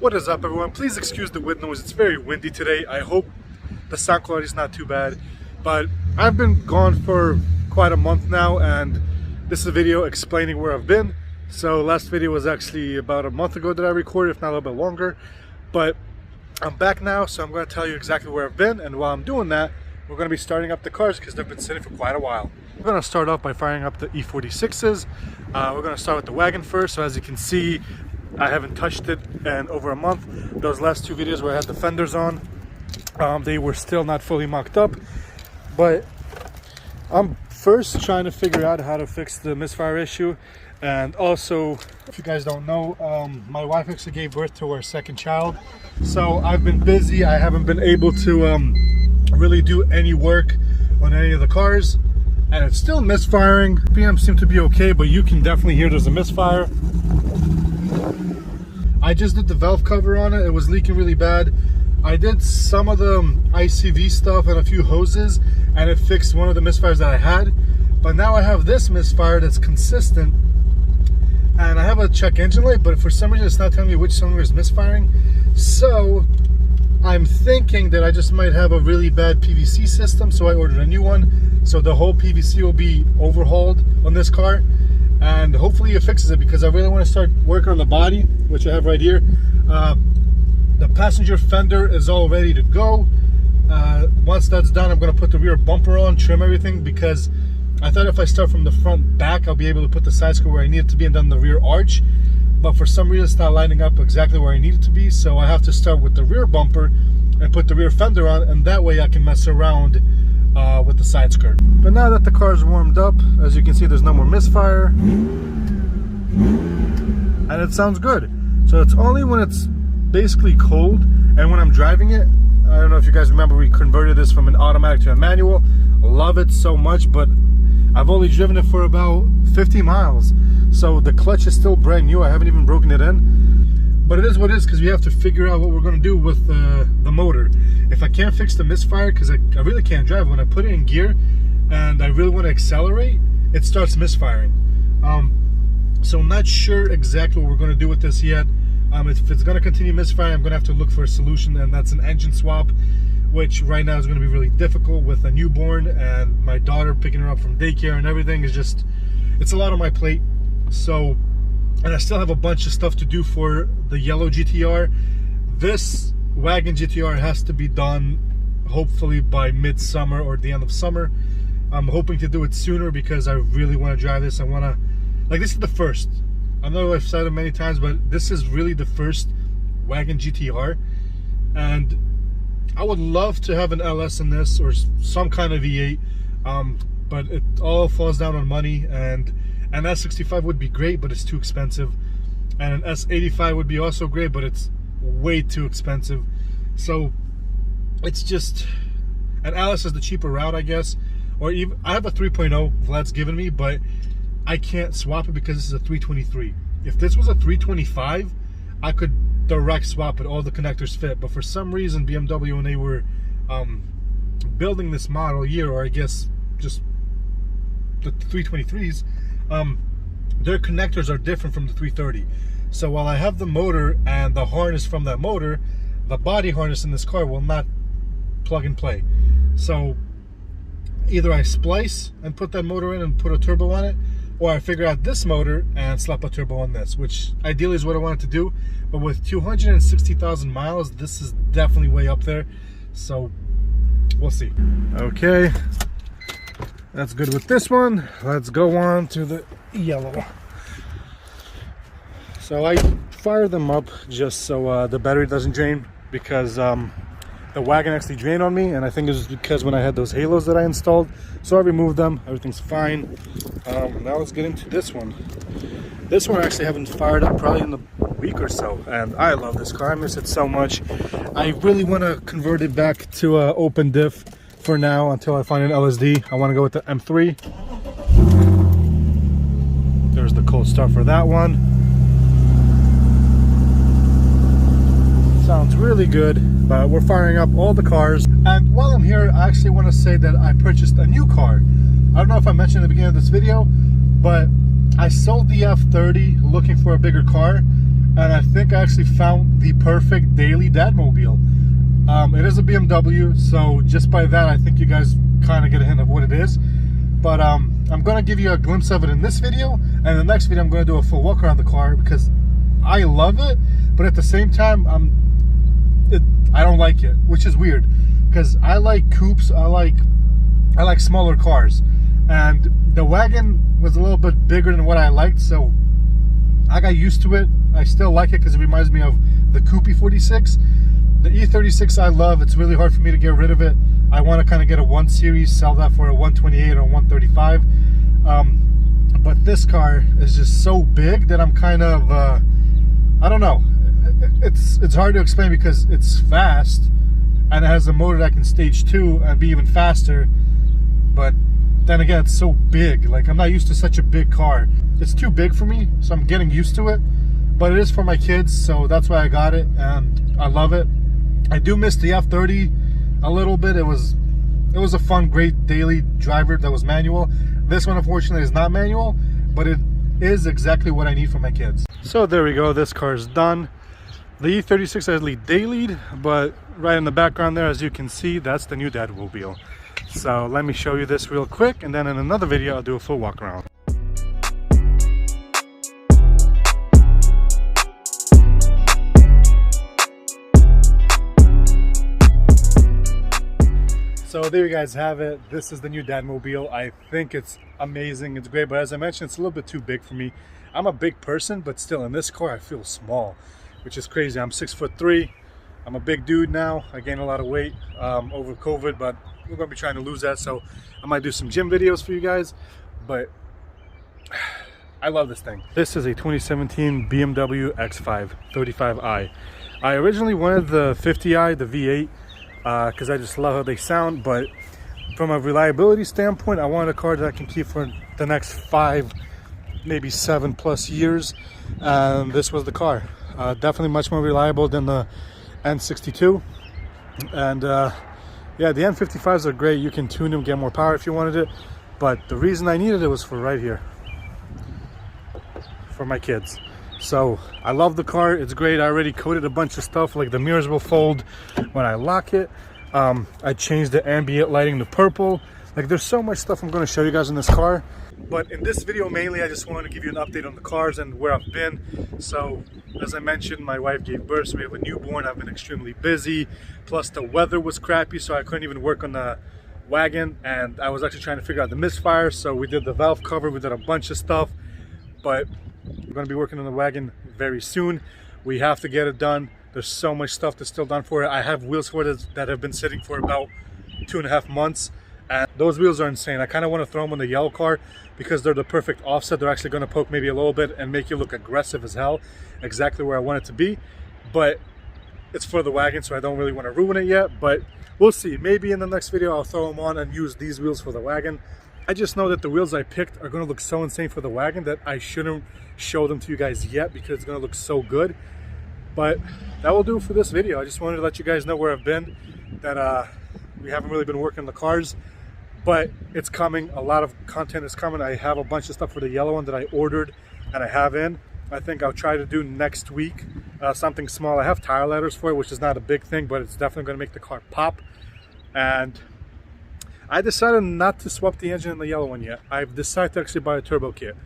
What is up, everyone? Please excuse the wind noise. It's very windy today. I hope the sound quality is not too bad, but I've been gone for quite a month now, and this is a video explaining where I've been. So last video was actually about a month ago that I recorded, if not a little bit longer, but I'm back now, so I'm going to tell you exactly where I've been. And while I'm doing that, we're going to be starting up the cars because they've been sitting for quite a while. We're going to start off by firing up the E46s. We're going to start with the Wagon first. So as you can see, I haven't touched it in over a month. Those last two videos where I had the fenders on, they were still not fully mocked up. But I'm first trying to figure out how to fix the misfire issue. And also, if you guys don't know, my wife actually gave birth to our second child. So I've been busy. I haven't been able to really do any work on any of the cars. And it's still misfiring. PMs seem to be okay, but you can definitely hear there's a misfire. I just did the valve cover on it. It was leaking really bad. I did some of the ICV stuff and a few hoses, and it fixed one of the misfires that I had. But now I have this misfire that's consistent, and I have a check engine light, but for some reason it's not telling me which cylinder is misfiring. So I'm thinking that I just might have a really bad PVC system, so I ordered a new one. So the whole PVC will be overhauled on this car, and hopefully it fixes it, because I really want to start working on the body, which I have right here. The passenger fender is all ready to go. Once that's done, I'm going to put the rear bumper on, trim everything, because I thought if I start from the front back, I'll be able to put the side skirt where I need it to be, and then the rear arch. But for some reason, it's not lining up exactly where I need it to be, so I have to start with the rear bumper and put the rear fender on, and that way I can mess around with the side skirt. But now that the car is warmed up, as you can see, there's no more misfire, and it sounds good. So it's only when it's basically cold and when I'm driving it. I don't know if you guys remember, we converted this from an automatic to a manual. I love it so much, but I've only driven it for about 50 miles. So the clutch is still brand new. I haven't even broken it in. But it is what it is, because we have to figure out what we're going to do with the motor. If I can't fix the misfire, because I really can't drive, when I put it in gear and I really want to accelerate, it starts misfiring. So I'm not sure exactly what we're going to do with this yet. If it's going to continue misfiring, I'm going to have to look for a solution, and that's an engine swap, which right now is going to be really difficult with a newborn and my daughter picking her up from daycare and everything. Is just, it's a lot on my plate. So, and I still have a bunch of stuff to do for the yellow GTR. This Wagon GTR has to be done hopefully by midsummer or the end of summer. I'm hoping to do it sooner because I really want to drive this. I want to, like, this is the first. I know I've said it many times, but this is really the first Wagon GTR, and I would love to have an LS in this or some kind of V8, but it all falls down on money. And an S65 would be great, but it's too expensive, and an S85 would be also great, but it's way too expensive. So it's just, an LS is the cheaper route, I guess. Or even, I have a 3.0 Vlad's given me, but I can't swap it because this is a 323. If this was a 325, I could direct swap it, all the connectors fit. But for some reason, BMW, when they were building this model year, or I guess just the 323s, their connectors are different from the 330. So while I have the motor and the harness from that motor, the body harness in this car will not plug and play. So either I splice and put that motor in and put a turbo on it, or I figure out this motor and slap a turbo on this, which ideally is what I wanted to do. But with 260,000 miles, this is definitely way up there. So we'll see. Okay, that's good with this one. Let's go on to the yellow. So I fire them up just so the battery doesn't drain, because the Wagon actually drained on me, and I think it was because when I had those halos that I installed. So I removed them, everything's fine. Now let's get into this one. This one I actually haven't fired up probably in a week or so, and I love this car. I miss it so much. I really want to convert it back to open diff for now until I find an LSD. I want to go with the M3. There's the cold start for that one. Sounds really good, but we're firing up all the cars. And while I'm here, I actually want to say that I purchased a new car. I don't know if I mentioned at the beginning of this video, but I sold the F30 looking for a bigger car, and I think I actually found the perfect daily dadmobile. It is a BMW, so just by that I think you guys kind of get a hint of what it is. But I'm going to give you a glimpse of it in this video, and in the next video I'm going to do a full walk around the car because I love it, but at the same time I don't like it, which is weird because I like coupes, I like smaller cars, and the Wagon was a little bit bigger than what I liked, so I got used to it. I still like it because it reminds me of the coupe E46. The E36 I love. It's really hard for me to get rid of it. I want to kind of get a 1 Series, sell that for a 128 or 135. But this car is just so big that I'm kind of, I don't know. It's hard to explain because it's fast and it has a motor that can stage 2 and be even faster. But then again, it's so big. Like, I'm not used to such a big car. It's too big for me, so I'm getting used to it. But it is for my kids, so that's why I got it, and I love it. I do miss the F30 a little bit. It was a fun, great daily driver that was manual. This one, unfortunately, is not manual, but it is exactly what I need for my kids. So there we go. This car is done. The E36 actually dailied, but right in the background there, as you can see, that's the new dadmobile. So let me show you this real quick, and then in another video, I'll do a full walk around. So there you guys have it. This is the new dadmobile. I think it's amazing. It's great, but as I mentioned, it's a little bit too big for me. I'm a big person, but still in this car, I feel small, which is crazy. I'm 6'3". I'm a big dude now. I gained a lot of weight over COVID, but we're gonna be trying to lose that. So I might do some gym videos for you guys, but I love this thing. This is a 2017 BMW X5 35i. I originally wanted the 50i, the V8, because I just love how they sound, but from a reliability standpoint, I wanted a car that I can keep for the next 5, maybe 7+ years, and this was the car. Definitely much more reliable than the N62, and yeah, the N55s are great. You can tune them, get more power if you wanted it, but the reason I needed it was for right here, for my kids. So I love the car. It's great. I already coated a bunch of stuff, like the mirrors will fold when I lock it. I changed the ambient lighting to purple. Like, there's so much stuff I'm going to show you guys in this car, but in this video mainly I just wanted to give you an update on the cars and where I've been. So as I mentioned, my wife gave birth, so we have a newborn. I've been extremely busy, plus the weather was crappy, so I couldn't even work on the Wagon, and I was actually trying to figure out the misfire. So we did the valve cover, we did a bunch of stuff, but we're going to be working on the Wagon very soon. We have to get it done. There's so much stuff that's still done for it. I have wheels for it that have been sitting for about 2.5 months, and those wheels are insane. I kind of want to throw them on the yellow car because they're the perfect offset. They're actually going to poke maybe a little bit and make you look aggressive as hell, exactly where I want it to be. But it's for the Wagon, so I don't really want to ruin it yet, but we'll see. Maybe in the next video I'll throw them on and use these wheels for the Wagon. I just know that the wheels I picked are going to look so insane for the Wagon that I shouldn't show them to you guys yet because it's going to look so good. But that will do it for this video. I just wanted to let you guys know where I've been, that we haven't really been working on the cars, but it's coming. A lot of content is coming. I have a bunch of stuff for the yellow one that I ordered and I have in. I think I'll try to do next week something small. I have tire ladders for it, which is not a big thing, but it's definitely going to make the car pop. And I decided not to swap the engine in the yellow one yet. I've decided to actually buy a turbo kit.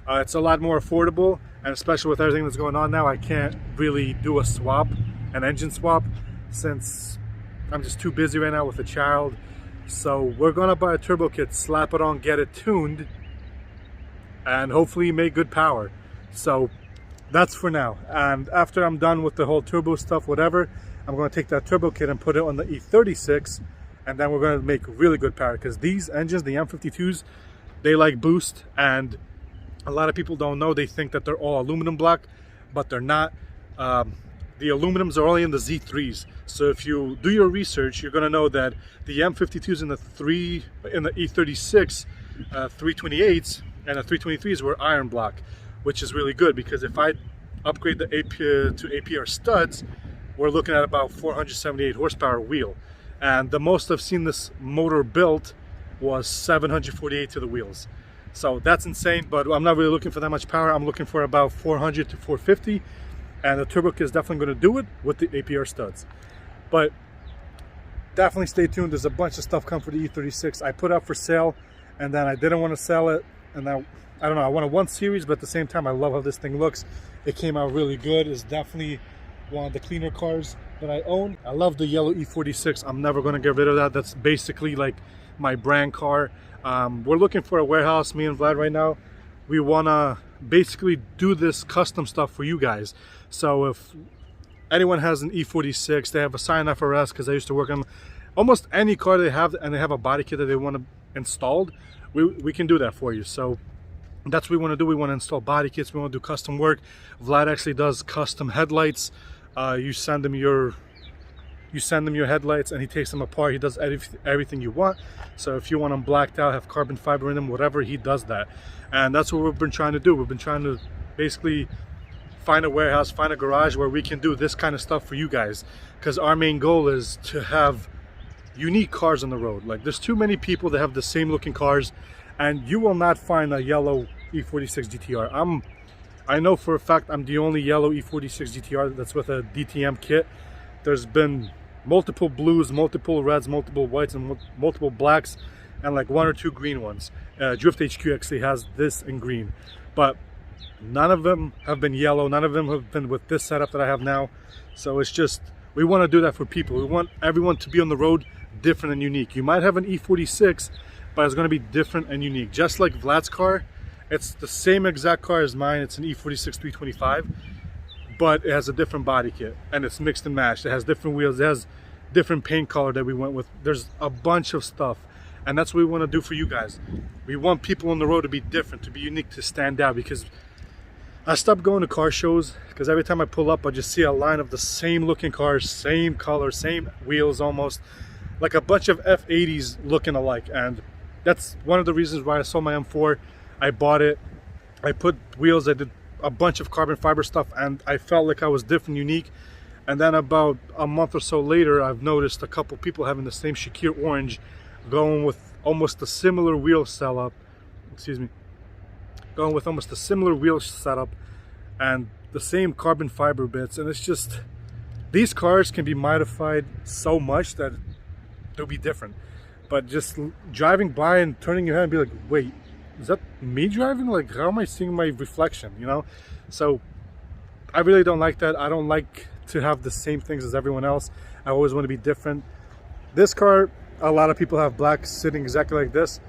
It's a lot more affordable, and especially with everything that's going on now, I can't really do a swap, an engine swap, since I'm just too busy right now with a child. So we're gonna buy a turbo kit, slap it on, get it tuned, and hopefully make good power. So that's for now. And after I'm done with the whole turbo stuff, whatever, I'm gonna take that turbo kit and put it on the E36, and then we're gonna make really good power, because these engines, the M52s, they like boost, and a lot of people don't know. They think that they're all aluminum block, but they're not. The aluminums are only in the Z3s. So if you do your research, you're gonna know that the M52s in the E36 328s and the 323s were iron block, which is really good, because if I upgrade the APR to APR studs, we're looking at about 478 horsepower wheel. And the most I've seen this motor built was 748 to the wheels. So that's insane, but I'm not really looking for that much power. I'm looking for about 400 to 450. and the turbo kit is definitely going to do it with the APR studs. But definitely stay tuned. There's a bunch of stuff coming for the E36. I put up for sale, and then I didn't want to sell it, and I don't know, I wanted 1 series, but at the same time I love how this thing looks. It came out really good. It's definitely one of the cleaner cars that I own. I love the yellow E46. I'm never going to get rid of that. That's basically like my brand car. We're looking for a warehouse, me and Vlad right now. We want to basically do this custom stuff for you guys. So if anyone has an E46, they have a Scion FRS, because I used to work on almost any car they have, and they have a body kit that they want to installed, we can do that for you. So that's what we want to do. We want to install body kits. We want to do custom work. Vlad actually does custom headlights. You send him your headlights, and he takes them apart. He does everything you want. So if you want them blacked out, have carbon fiber in them, whatever, he does that. And that's what we've been trying to do. We've been trying to basically find a warehouse, find a garage where we can do this kind of stuff for you guys, because our main goal is to have unique cars on the road. Like, there's too many people that have the same looking cars, and you will not find a yellow E46 GTR. I know for a fact I'm the only yellow E46 GTR that's with a DTM kit. There's been multiple blues, multiple reds, multiple whites, and multiple blacks, and like 1 or 2 green ones. Drift HQ actually has this in green, but none of them have been yellow. None of them have been with this setup that I have now. So it's just, we want to do that for people. We want everyone to be on the road different and unique. You might have an E46, but it's going to be different and unique. Just like Vlad's car, it's the same exact car as mine. It's an E46 325, but it has a different body kit, and it's mixed and matched. It has different wheels. It has different paint color that we went with. There's a bunch of stuff, and that's what we want to do for you guys. We want people on the road to be different, to be unique, to stand out, because I stopped going to car shows because every time I pull up, I just see a line of the same looking cars, same color, same wheels, almost like a bunch of F80s looking alike. And that's one of the reasons why I sold my M4. I bought it, I put wheels, I did a bunch of carbon fiber stuff, and I felt like I was different, unique. And then about a month or so later, I've noticed a couple people having the same Shakir orange, going with almost a similar wheel setup, going with almost a similar wheel setup and the same carbon fiber bits. And it's just, these cars can be modified so much that they'll be different. But just driving by and turning your head and be like, wait, is that me driving? Like, how am I seeing my reflection, you know? So I really don't like that. I don't like to have the same things as everyone else. I always want to be different. This car, a lot of people have black sitting exactly like this,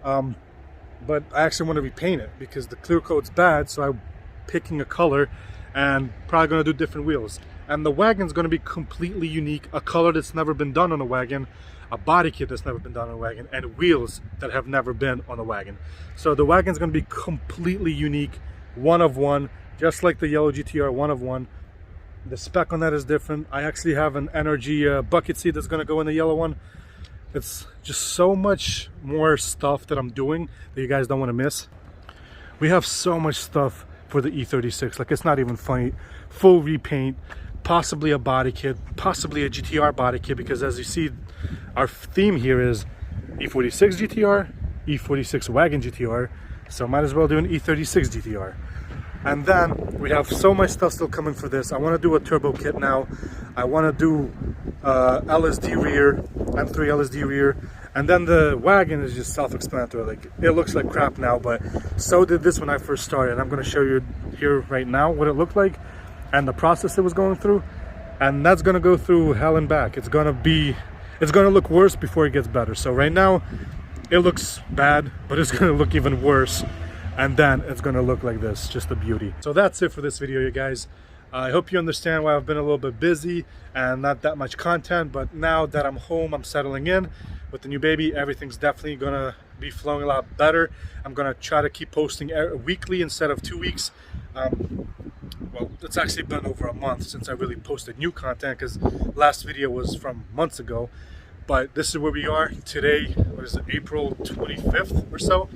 but I actually want to repaint it because the clear coat's bad. So I'm picking a color and probably going to do different wheels. And the Wagon's going to be completely unique, a color that's never been done on a Wagon, a body kit that's never been done on a Wagon, and wheels that have never been on a Wagon. So the Wagon's going to be completely unique, one of one, just like the yellow GTR, one of one. The spec on that is different. I actually have an NRG bucket seat that's going to go in the yellow one. It's just so much more stuff that I'm doing that you guys don't want to miss. We have so much stuff for the E36, like, it's not even funny. Full repaint, possibly a body kit, possibly a GTR body kit, because as you see, our theme here is E46 GTR, E46 Wagon GTR, so might as well do an E36 GTR. And then we have so much stuff still coming for this. I want to do a turbo kit now. I want to do LSD rear, M3 LSD rear, and then the Wagon is just self-explanatory. Like, it looks like crap now, but so did this when I first started. I'm going to show you here right now what it looked like and the process it was going through, and that's going to go through hell and back. It's going to look worse before it gets better. So right now it looks bad, but it's going to look even worse, and then it's going to look like this, just a beauty. So that's it for this video, you guys. I hope you understand why I've been a little bit busy and not that much content, but now that I'm home, I'm settling in with the new baby. Everything's definitely going to be flowing a lot better. I'm going to try to keep posting weekly instead of 2 weeks. Well, it's actually been over a month since I really posted new content, because last video was from months ago. But this is where we are today. What is it, April 25th or so?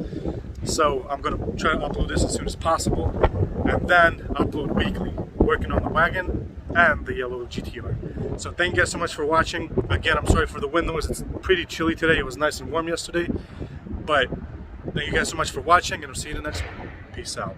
So I'm going to try to upload this as soon as possible, and then upload weekly, working on the Wagon and the yellow GTR. So thank you guys so much for watching. Again, I'm sorry for the wind noise. It's pretty chilly today. It was nice and warm yesterday. But thank you guys so much for watching, and I'll see you in the next one. Peace out.